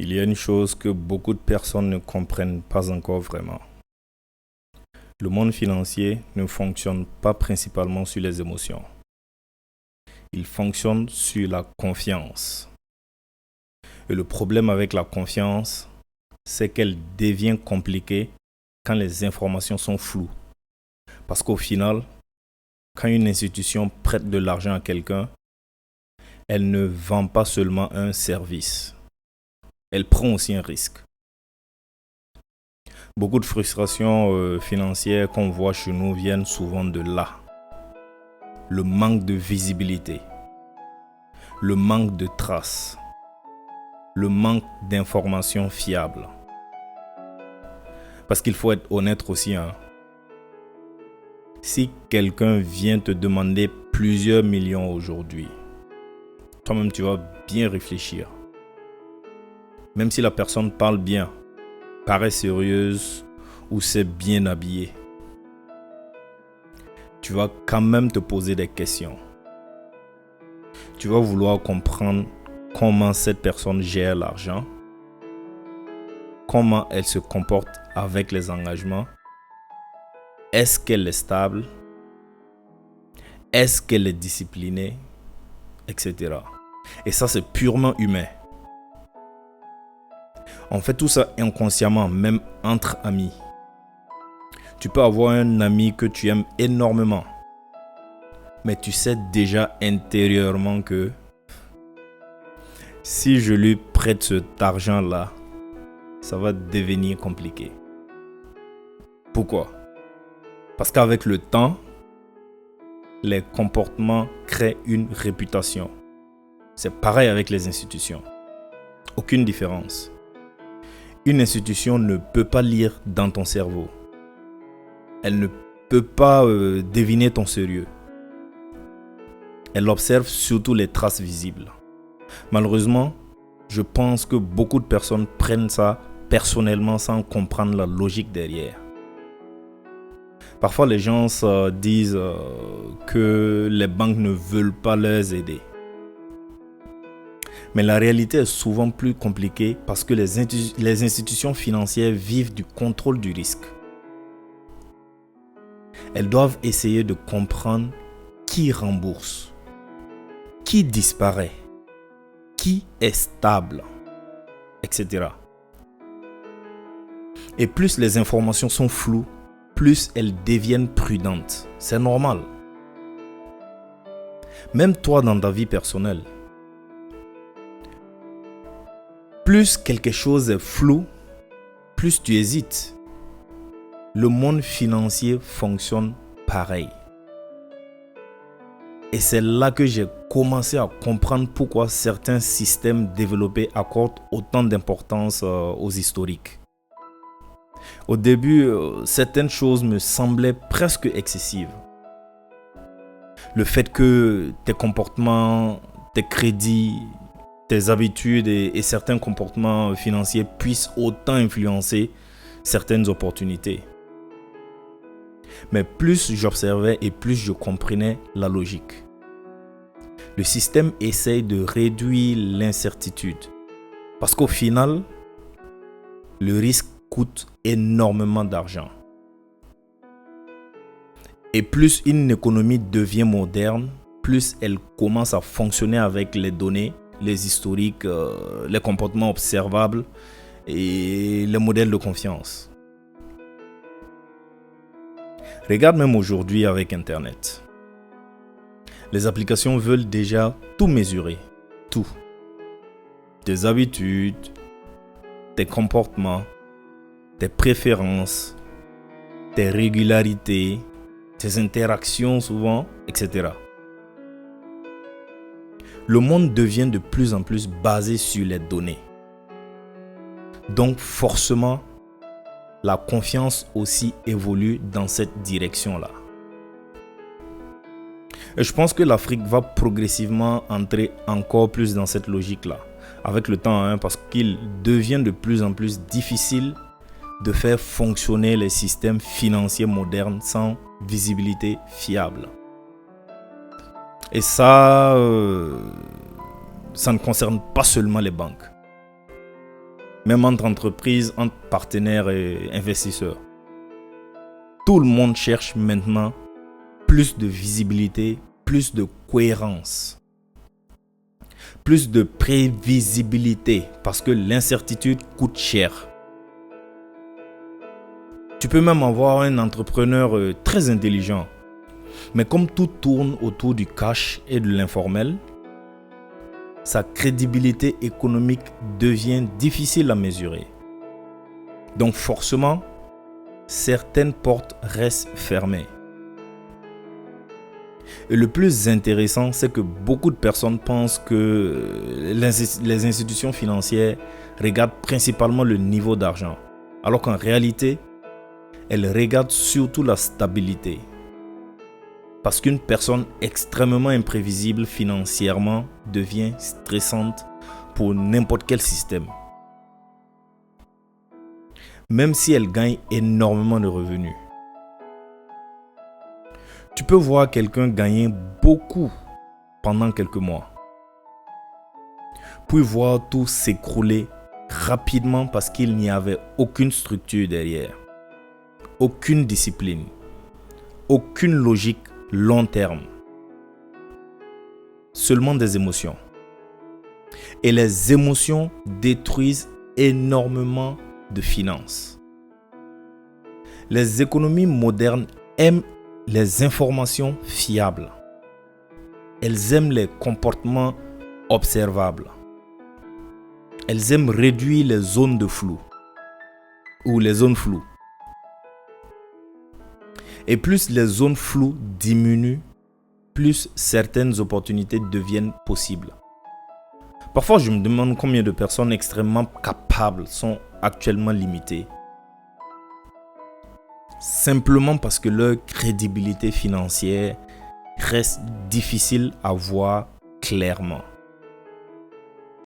Il y a une chose que beaucoup de personnes ne comprennent pas encore vraiment. Le monde financier ne fonctionne pas principalement sur les émotions. Il fonctionne sur la confiance. Et le problème avec la confiance, c'est qu'elle devient compliquée quand les informations sont floues. Parce qu'au final, quand une institution prête de l'argent à quelqu'un, elle ne vend pas seulement un service. Elle prend aussi un risque. Beaucoup de frustrations financières qu'on voit chez nous viennent souvent de là. Le manque de visibilité, le manque de traces, le manque d'informations fiables. Parce qu'il faut être honnête aussi, si quelqu'un vient te demander plusieurs millions aujourd'hui, toi-même tu vas bien réfléchir. Même si la personne parle bien, paraît sérieuse ou s'est bien habillée, tu vas quand même te poser des questions. Tu vas vouloir comprendre comment cette personne gère l'argent, comment elle se comporte avec les engagements, est-ce qu'elle est stable, est-ce qu'elle est disciplinée, etc. Et ça, c'est purement humain. On fait tout ça inconsciemment, même entre amis. Tu peux avoir un ami que tu aimes énormément, mais tu sais déjà intérieurement que si je lui prête cet argent-là, ça va devenir compliqué. Pourquoi? Parce qu'avec le temps, les comportements créent une réputation. C'est pareil avec les institutions. Aucune différence. Une institution ne peut pas lire dans ton cerveau. Elle ne peut pas deviner ton sérieux. Elle observe surtout les traces visibles. Malheureusement, je pense que beaucoup de personnes prennent ça personnellement sans comprendre la logique derrière. Parfois, les gens disent que les banques ne veulent pas les aider. Mais la réalité est souvent plus compliquée parce que les institutions financières vivent du contrôle du risque. Elles doivent essayer de comprendre qui rembourse, qui disparaît, qui est stable, etc. Et plus les informations sont floues, plus elles deviennent prudentes. C'est normal. Même toi dans ta vie personnelle, plus quelque chose est flou, plus tu hésites. Le monde financier fonctionne pareil. Et c'est là que j'ai commencé à comprendre pourquoi certains systèmes développés accordent autant d'importance aux historiques. Au début, certaines choses me semblaient presque excessives. Le fait que tes comportements, tes crédits, tes habitudes et certains comportements financiers puissent autant influencer certaines opportunités. Mais plus j'observais et plus je comprenais la logique. Le système essaye de réduire l'incertitude. Parce qu'au final, le risque coûte énormément d'argent. Et plus une économie devient moderne, plus elle commence à fonctionner avec les données, les historiques, les comportements observables et les modèles de confiance. Regarde même aujourd'hui avec Internet. Les applications veulent déjà tout mesurer, tout. Tes habitudes, tes comportements, tes préférences, tes régularités, tes interactions souvent, etc. Le monde devient de plus en plus basé sur les données. Donc forcément, la confiance aussi évolue dans cette direction-là. Et je pense que l'Afrique va progressivement entrer encore plus dans cette logique-là, avec le temps, parce qu'il devient de plus en plus difficile de faire fonctionner les systèmes financiers modernes sans visibilité fiable. Et ça ne concerne pas seulement les banques. même entre entreprises, entre partenaires et investisseurs. Tout le monde cherche maintenant plus de visibilité, plus de cohérence, plus de prévisibilité, parce que l'incertitude coûte cher. Tu peux même avoir un entrepreneur très intelligent, mais comme tout tourne autour du cash et de l'informel, sa crédibilité économique devient difficile à mesurer. Donc forcément, certaines portes restent fermées. Et le plus intéressant, c'est que beaucoup de personnes pensent que les institutions financières regardent principalement le niveau d'argent, alors qu'en réalité, elles regardent surtout la stabilité. Parce qu'une personne extrêmement imprévisible financièrement devient stressante pour n'importe quel système. Même si elle gagne énormément de revenus. Tu peux voir quelqu'un gagner beaucoup pendant quelques mois, puis voir tout s'écrouler rapidement parce qu'il n'y avait aucune structure derrière, aucune discipline, aucune logique long terme, seulement des émotions. Et les émotions détruisent énormément de finances. Les économies modernes aiment les informations fiables. Elles aiment les comportements observables. Elles aiment réduire les zones de flou ou les zones floues. Et plus les zones floues diminuent, plus certaines opportunités deviennent possibles. Parfois, je me demande combien de personnes extrêmement capables sont actuellement limitées. Simplement parce que leur crédibilité financière reste difficile à voir clairement.